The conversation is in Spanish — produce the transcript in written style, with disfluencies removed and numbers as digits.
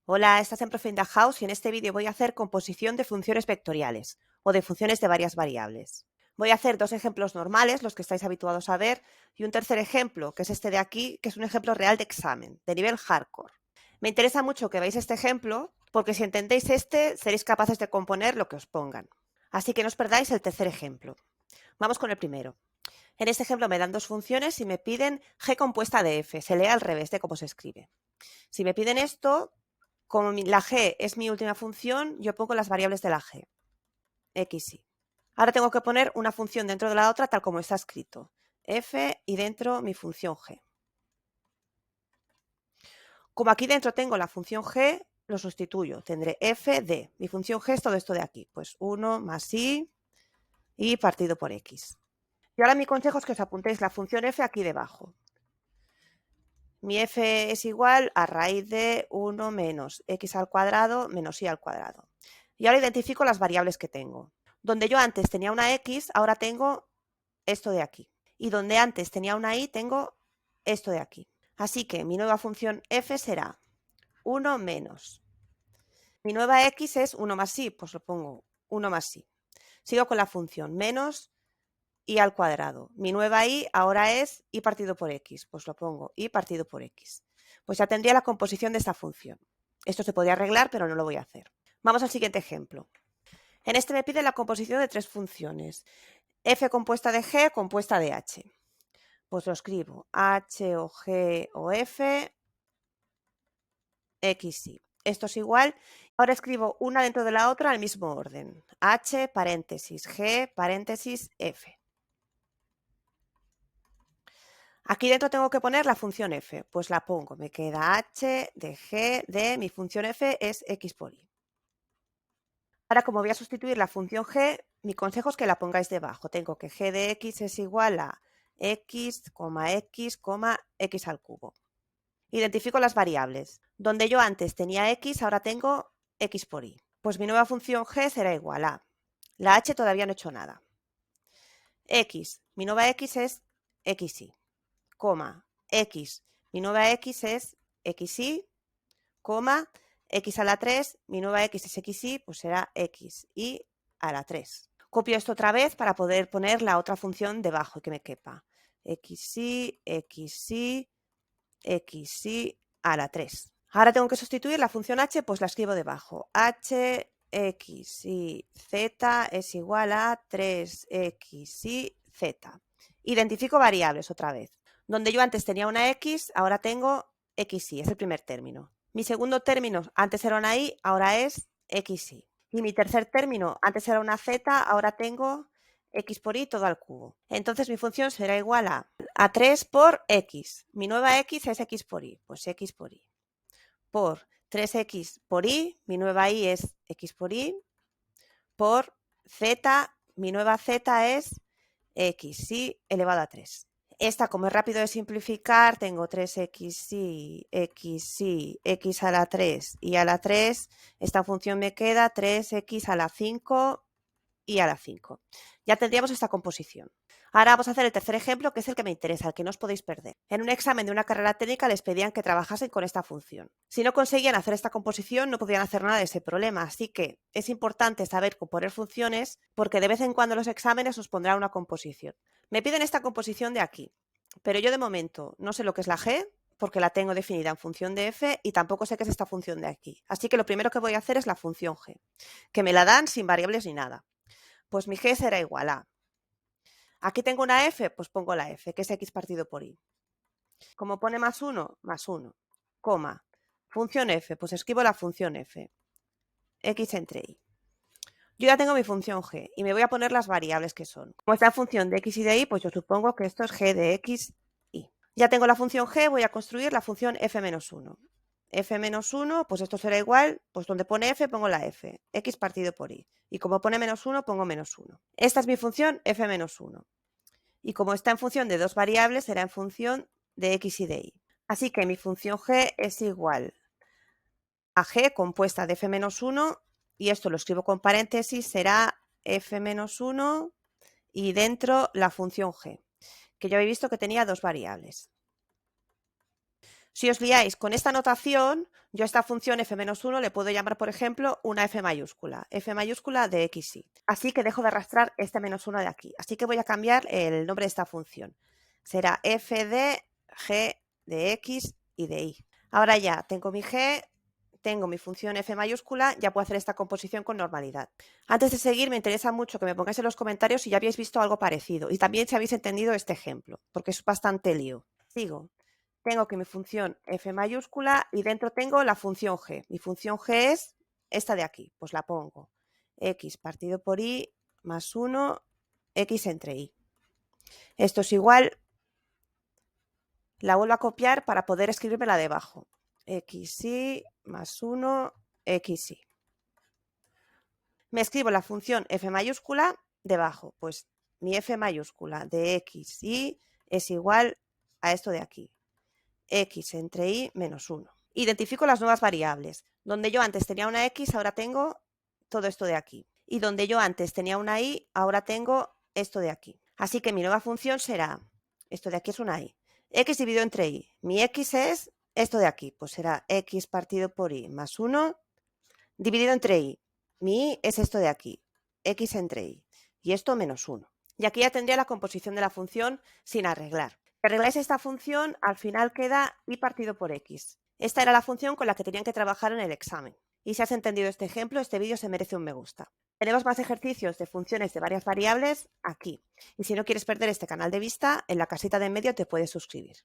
Hola, estás en Profe in the House y en este vídeo voy a hacer composición de funciones vectoriales o de funciones de varias variables. Voy a hacer dos ejemplos normales, los que estáis habituados a ver, y un tercer ejemplo, que es este de aquí, que es un ejemplo real de examen, de nivel hardcore. Me interesa mucho que veáis este ejemplo, porque si entendéis este, seréis capaces de componer lo que os pongan. Así que no os perdáis el tercer ejemplo. Vamos con el primero. En este ejemplo me dan dos funciones y me piden g compuesta de f. Se lee al revés de cómo se escribe. Si me piden esto, como la g es mi última función, yo pongo las variables de la g, x, y. Ahora tengo que poner una función dentro de la otra tal como está escrito, f y dentro mi función g. Como aquí dentro tengo la función g, lo sustituyo, tendré f de, mi función g es todo esto de aquí, pues 1 más y partido por x. Y ahora mi consejo es que os apuntéis la función f aquí debajo. Mi f es igual a raíz de 1 menos x al cuadrado menos y al cuadrado. Y ahora identifico las variables que tengo. Donde yo antes tenía una x, ahora tengo esto de aquí. Y donde antes tenía una y, tengo esto de aquí. Así que mi nueva función f será 1 menos. Mi nueva x es 1 más y, pues lo pongo 1 más y. Sigo con la función menos y al cuadrado. Mi nueva y ahora es y partido por x, pues lo pongo y partido por x. Pues ya tendría la composición de esta función. Esto se podría arreglar, pero no lo voy a hacer. Vamos al siguiente ejemplo. En este me pide la composición de tres funciones. F compuesta de g compuesta de h. Pues lo escribo h o g o f, x, y. Esto es igual. Ahora escribo una dentro de la otra al mismo orden. H, paréntesis, g, paréntesis, f. Aquí dentro tengo que poner la función f, pues la pongo, me queda h de g de mi función f es x por y. Ahora, como voy a sustituir la función g, mi consejo es que la pongáis debajo. Tengo que g de x es igual a x, x al cubo. Identifico las variables. Donde yo antes tenía x, ahora tengo x por y. Pues mi nueva función g será igual a, la h todavía no he hecho nada, x, mi nueva x es xy, coma, x, mi nueva x es xy, coma, x a la 3, mi nueva x es xy, pues será xy a la 3. Copio esto otra vez para poder poner la otra función debajo y que me quepa. xy, xy a la 3. Ahora tengo que sustituir la función h, pues la escribo debajo. h, x, y z es igual a 3x, z. Identifico variables otra vez. Donde yo antes tenía una x, ahora tengo xy, es el primer término. Mi segundo término, antes era una y, ahora es xy. Y mi tercer término, antes era una z, ahora tengo x por y todo al cubo. Entonces mi función será igual a 3 por x. Mi nueva x es x por y, pues x por y. Por 3x por y, mi nueva y es x por y, por z, mi nueva z es xy elevado a 3. Esta, como es rápido de simplificar, tengo 3xy, xy, x a la 3 y a la 3. Esta función me queda 3x a la 5 y a la 5. Ya tendríamos esta composición. Ahora vamos a hacer el tercer ejemplo, que es el que me interesa, el que no os podéis perder. En un examen de una carrera técnica les pedían que trabajasen con esta función. Si no conseguían hacer esta composición, no podían hacer nada de ese problema, así que es importante saber componer funciones porque de vez en cuando los exámenes os pondrán una composición. Me piden esta composición de aquí, pero yo de momento no sé lo que es la g, porque la tengo definida en función de f y tampoco sé qué es esta función de aquí. Así que lo primero que voy a hacer es la función g, que me la dan sin variables ni nada. Pues mi g será igual a, aquí tengo una f, pues pongo la f, que es x partido por y. Como pone más 1, coma, función f, pues escribo la función f, x entre y. Yo ya tengo mi función g y me voy a poner las variables que son. Como está en función de x y de y, pues yo supongo que esto es g de x, y. Ya tengo la función g, voy a construir la función f-1. f-1, pues esto será igual, pues donde pone f pongo la f, x partido por y. Y como pone menos 1, pongo menos 1. Esta es mi función f-1. Y como está en función de dos variables, será en función de x y de y. Así que mi función g es igual a g compuesta de f-1, y esto lo escribo con paréntesis, será f-1 y dentro la función g, que ya habéis visto que tenía dos variables. Si os liáis con esta notación, yo a esta función f-1 le puedo llamar, por ejemplo, una f mayúscula de x, y. Así que dejo de arrastrar este -1 de aquí. Así que voy a cambiar el nombre de esta función. Será f de g de x y de y. Ahora ya tengo mi g, tengo mi función f mayúscula, ya puedo hacer esta composición con normalidad. Antes de seguir, me interesa mucho que me pongáis en los comentarios si ya habéis visto algo parecido y también si habéis entendido este ejemplo, porque es bastante lío. Sigo. Tengo que mi función f mayúscula y dentro tengo la función g. Mi función g es esta de aquí, pues la pongo. X partido por y más 1, x entre y. Esto es igual, la vuelvo a copiar para poder escribirla debajo. xy más 1, xy. Me escribo la función f mayúscula debajo, pues mi f mayúscula de x, y es igual a esto de aquí, x entre y menos 1. Identifico las nuevas variables. Donde yo antes tenía una x, ahora tengo todo esto de aquí. Y donde yo antes tenía una y, ahora tengo esto de aquí. Así que mi nueva función será, esto de aquí es una y, x dividido entre y. Mi x es esto de aquí, pues será x partido por y más 1 dividido entre y. Mi y es esto de aquí, x entre y. Y esto menos 1. Y aquí ya tendría la composición de la función sin arreglar. Si arregláis esta función, al final queda y partido por x. Esta era la función con la que tenían que trabajar en el examen. Y si has entendido este ejemplo, este vídeo se merece un me gusta. Tenemos más ejercicios de funciones de varias variables aquí. Y si no quieres perder este canal de vista, en la casita de en medio te puedes suscribir.